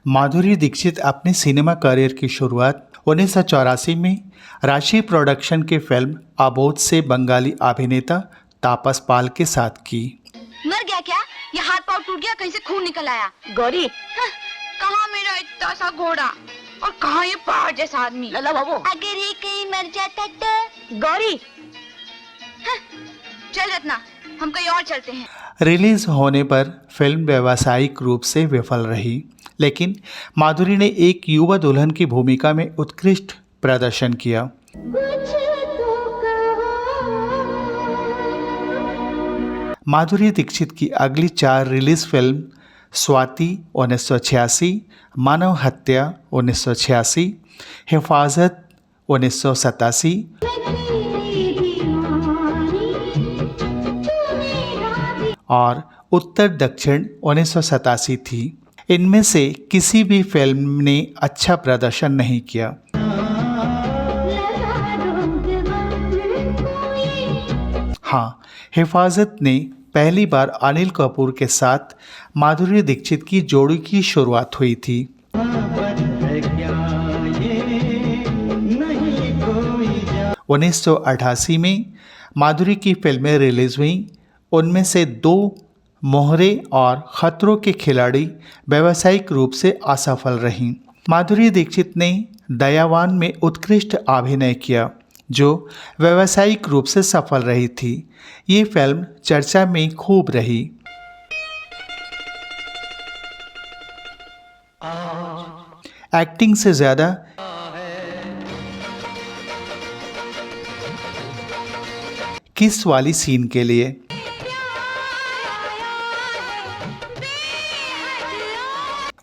माधुरी दीक्षित अपने cinema career की शुरुआत 1984 में राशि प्रोडक्शन के फिल्म अबोध से बंगाली अभिनेता तापस पाल के साथ की। मर गया क्या? ये हाथ पाँव टूट गया, कहीं से खून निकल आया। गौरी, कहाँ मेरा इतना सा घोड़ा और कहाँ ये पहाड़ जैसा आदमी? लला बाबू, अगर ये कहीं मर जाता तो। गौरी, चल रत्ना, हम कहीं और चलते हैं। रिलीज होने पर फिल्म व्यावसायिक रूप से विफल रही, लेकिन माधुरी ने एक युवा दुल्हन की भूमिका में उत्कृष्ट प्रदर्शन किया। माधुरी दीक्षित की अगली 4 रिलीज फिल्म स्वाति 1986, मानव हत्या 1986, हिफाजत 1987 और उत्तर दक्षिण 1987 थी। इनमें से किसी भी फिल्म ने अच्छा प्रदर्शन नहीं किया। हाँ, हिफाजत ने पहली बार अनिल कपूर के साथ माधुरी दीक्षित की जोड़ी की शुरुआत हुई थी। 1988 में माधुरी की फिल्में रिलीज हुई। उनमें से 2 मोहरे और खतरों के खिलाड़ी व्यावसायिक रूप से असफल रहीं। माधुरी दीक्षित ने दयावान में उत्कृष्ट अभिनय किया, जो व्यावसायिक रूप से सफल रही थी। ये फिल्म चर्चा में खूब रही। एक्टिंग से ज़्यादा किस वाली सीन के लिए।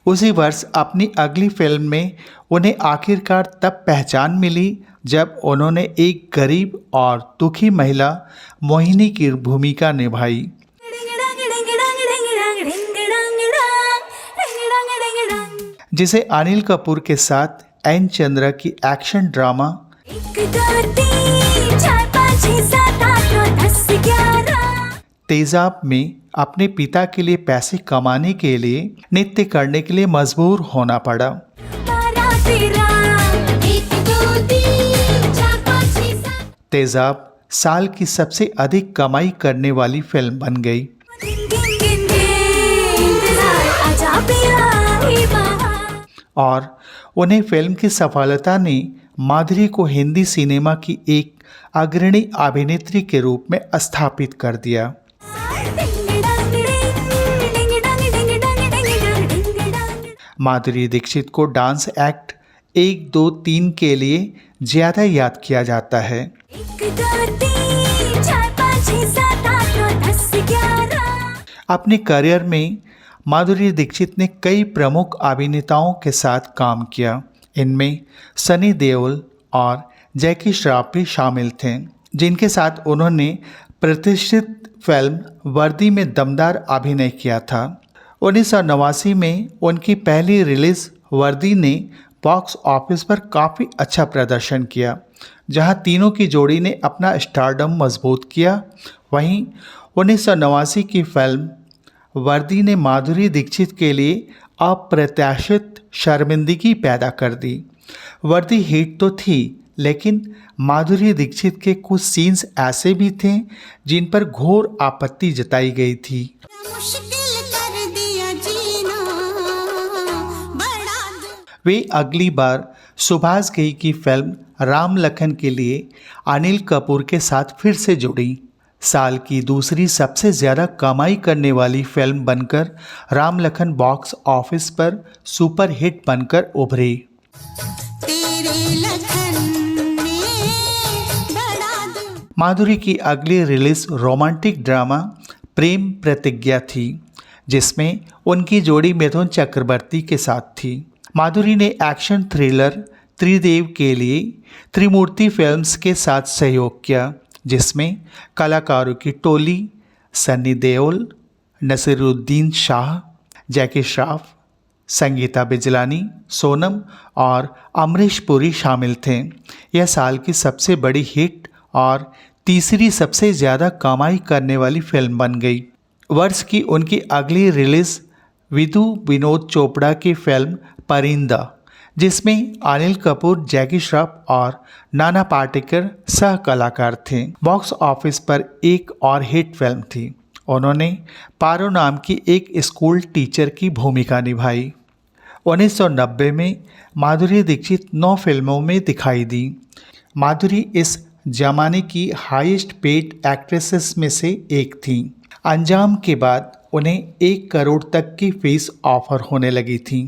उसी वर्ष अपनी अगली फिल्म में उन्हें आखिरकार तब पहचान मिली जब उन्होंने एक गरीब और दुखी महिला मोहिनी की भूमिका निभाई। जिसे अनिल कपूर के साथ एन चंद्रा की एक्शन ड्रामा तेजाब में अपने पिता के लिए पैसे कमाने के लिए नृत्य करने के लिए मजबूर होना पड़ा। तेजाब साल की सबसे अधिक कमाई करने वाली फिल्म बन गई। और उन्हें फिल्म की सफलता ने माधुरी को हिंदी सिनेमा की एक अग्रणी अभिनेत्री के रूप में स्थापित कर दिया। माधुरी दीक्षित को डांस एक्ट 1, 2, 3 के लिए ज़्यादा याद किया जाता है। अपने करियर में माधुरी दीक्षित ने कई प्रमुख अभिनेताओं के साथ काम किया। इनमें सनी देओल और जैकी श्रॉफ भी शामिल थे, जिनके साथ उन्होंने प्रतिष्ठित फिल्म वर्दी में दमदार अभिनय किया था। 1989 में उनकी पहली रिलीज वर्दी ने बॉक्स ऑफिस पर काफ़ी अच्छा प्रदर्शन किया, जहां तीनों की जोड़ी ने अपना स्टारडम मजबूत किया। वहीं 1989 की फिल्म वर्दी ने माधुरी दीक्षित के लिए अप्रत्याशित शर्मिंदगी पैदा कर दी। वर्दी हिट तो थी, लेकिन माधुरी दीक्षित के कुछ सीन्स ऐसे भी थे जिन पर घोर आपत्ति जताई गई थी। वे अगली बार सुभाष घई की फिल्म राम लखन के लिए अनिल कपूर के साथ फिर से जुड़ी। साल की दूसरी सबसे ज़्यादा कमाई करने वाली फिल्म बनकर राम लखन बॉक्स ऑफिस पर सुपर हिट बनकर उभरी। माधुरी की अगली रिलीज रोमांटिक ड्रामा प्रेम प्रतिज्ञा थी, जिसमें उनकी जोड़ी मिथुन चक्रवर्ती के साथ थी। माधुरी ने एक्शन थ्रिलर त्रिदेव के लिए त्रिमूर्ति फिल्म्स के साथ सहयोग किया, जिसमें कलाकारों की टोली सनी देओल, नसीरुद्दीन शाह, जैकी श्रॉफ, संगीता बिजलानी, सोनम और अमरीश पुरी शामिल थे। यह साल की सबसे बड़ी हिट और तीसरी सबसे ज़्यादा कमाई करने वाली फिल्म बन गई। वर्ष की उनकी अगली रिलीज विदु विनोद चोपड़ा की फिल्म परिंदा, जिसमें अनिल कपूर, जैकी श्रॉफ और नाना पाटेकर सह कलाकार थे। बॉक्स ऑफिस पर एक और हिट फिल्म थी। उन्होंने पारो नाम की एक स्कूल टीचर की भूमिका निभाई। 1990 में माधुरी दीक्षित 9 फिल्मों में दिखाई दी। माधुरी इस जमाने की हाईएस्ट पेड एक्ट्रेसेस में से एक थी। अंजाम के बाद उन्हें 1 करोड़ तक की फीस ऑफर होने लगी थी।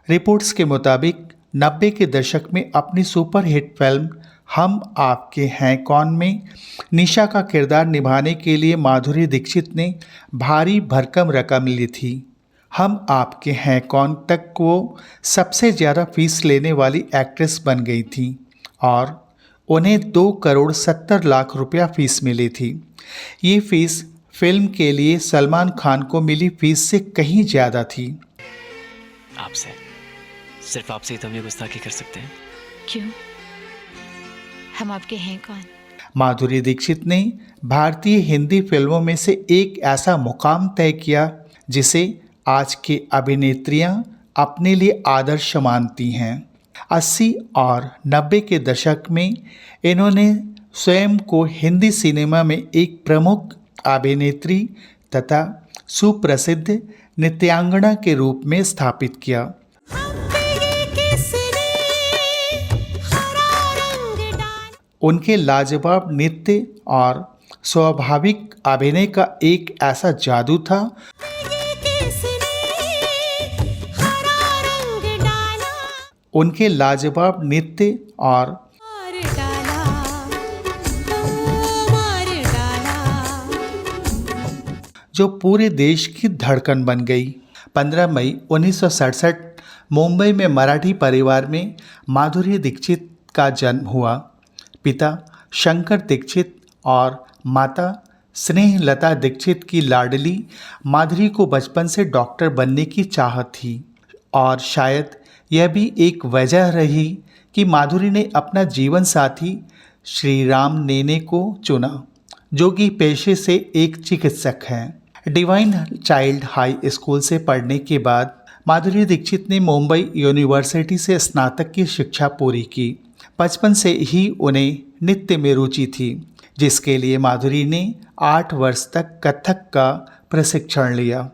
रिपोर्ट्स के मुताबिक 90 के दशक में अपनी सुपरहिट फिल्म हम आपके हैं कौन में निशा का किरदार निभाने के लिए माधुरी दीक्षित ने भारी भरकम रकम ली थी। हम आपके हैं कौन तक वो सबसे ज़्यादा फीस लेने वाली एक्ट्रेस बन गई थी और उन्हें 2 करोड़ 70 लाख रुपया फीस मिली थी। ये फीस फिल्म के लिए सलमान खान को मिली फीस से कहीं ज़्यादा थी। आपसे, सिर्फ आपसे ही तो हम ये गुस्ताखी कर सकते हैं। क्यों? हम आपके हैं कौन? माधुरी दीक्षित ने भारतीय हिंदी फिल्मों में से एक ऐसा मुकाम तय किया जिसे आज के अभिनेत्रियां अपने लिए आदर्श मानती हैं। 80 और 90 के दशक में इन्होंने स्वयं को हिंदी सिनेमा में एक प्रमुख अभिनेत्री तथा सुप्रसिद्ध नृत्यांगना के रूप में स्थापित किया। उनके लाजवाब नृत्य और स्वाभाविक अभिनय का एक ऐसा जादू था उनके लाजवाब नृत्य और जो पूरे देश की धड़कन बन गई। 15 मई 1967 मुंबई में मराठी परिवार में माधुरी दीक्षित का जन्म हुआ। पिता शंकर दीक्षित और माता स्नेहलता दीक्षित की लाडली माधुरी को बचपन से डॉक्टर बनने की चाहत थी और शायद यह भी एक वजह रही कि माधुरी ने अपना जीवन साथी श्री राम नेने को चुना, जो कि पेशे से एक चिकित्सक हैं। डिवाइन चाइल्ड हाई स्कूल से पढ़ने के बाद माधुरी दीक्षित ने मुंबई यूनिवर्सिटी से स्नातक की शिक्षा पूरी की। बचपन से ही उन्हें नृत्य में रुचि थी, जिसके लिए माधुरी ने 8 वर्ष तक कथक का प्रशिक्षण लिया।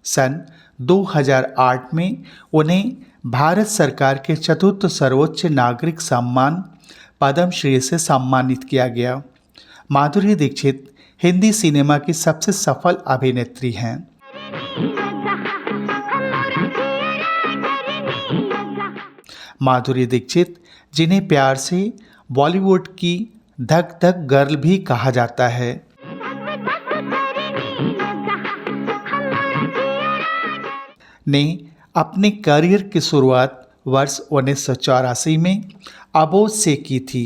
सन 2008 में उन्हें भारत सरकार के चतुर्थ सर्वोच्च नागरिक सम्मान पद्मश्री से सम्मानित किया गया। माधुरी दीक्षित हिंदी सिनेमा की सबसे सफल अभिनेत्री हैं। माधुरी दीक्षित, जिन्हें प्यार से बॉलीवुड की धक धक गर्ल भी कहा जाता है, ने अपने करियर की शुरुआत वर्ष 1984 में अबोध से की थी।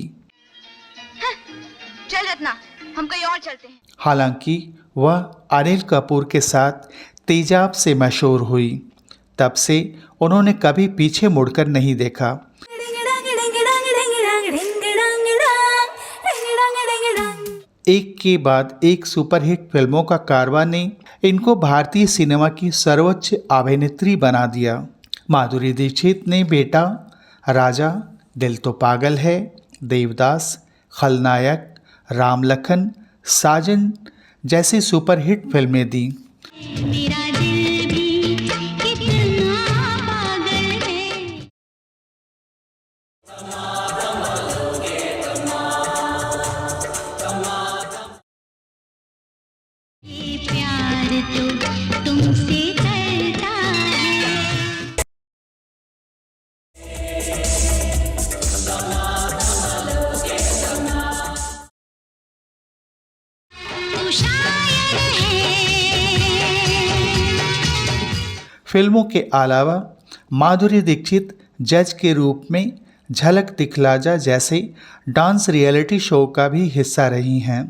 चल रत्ना, हम कहीं और चलते हैं। हालांकि वह अनिल कपूर के साथ तेजाब से मशहूर हुई, तब से उन्होंने कभी पीछे मुड़कर नहीं देखा। एक के बाद एक सुपरहिट फिल्मों का कारवां ने इनको भारतीय सिनेमा की सर्वोच्च अभिनेत्री बना दिया। माधुरी दीक्षित ने बेटा, राजा, दिल तो पागल है, देवदास, खलनायक, राम लखन, साजन जैसी सुपरहिट फिल्में दी। फिल्मों के अलावा माधुरी दीक्षित जज के रूप में झलक दिखला जा जैसे डांस रियलिटी शो का भी हिस्सा रही हैं।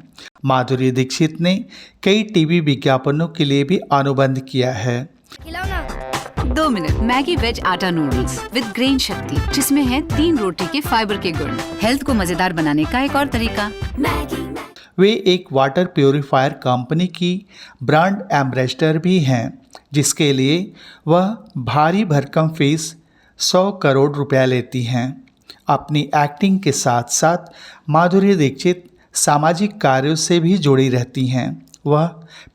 माधुरी दीक्षित ने कई टीवी विज्ञापनों के लिए भी अनुबंध किया है। 2 मिनट मैगी वेज आटा नूडल्स विद ग्रेन शक्ति, जिसमें है 3 रोटी के फाइबर के गुण। हेल्थ को मजेदार बनाने का एक और तरीका। वे एक वाटर प्यूरिफायर कंपनी की ब्रांड एम्बेसडर भी हैं। जिसके लिए वह भारी भरकम फीस 100 करोड़ रुपया लेती हैं। अपनी एक्टिंग के साथ साथ माधुरी दीक्षित सामाजिक कार्यों से भी जुड़ी रहती हैं। वह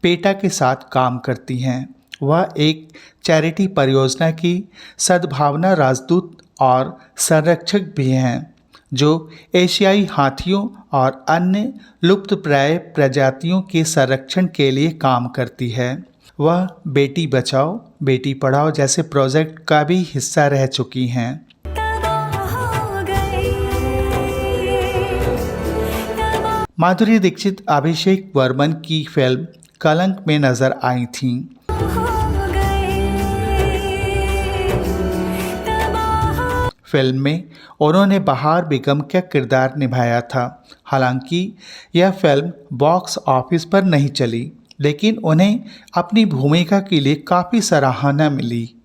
पेटा के साथ काम करती हैं। वह एक चैरिटी परियोजना की सद्भावना राजदूत और संरक्षक भी हैं, जो एशियाई हाथियों और अन्य लुप्तप्राय प्रजातियों के संरक्षण के लिए काम करती है। वह बेटी बचाओ बेटी पढ़ाओ जैसे प्रोजेक्ट का भी हिस्सा रह चुकी हैं। माधुरी दीक्षित अभिषेक वर्मन की फिल्म कलंक में नजर आई थीं। फिल्म में उन्होंने बहार बेगम का किरदार निभाया था। हालांकि यह फिल्म बॉक्स ऑफिस पर नहीं चली, लेकिन उन्हें अपनी भूमिका के लिए काफ़ी सराहना मिली।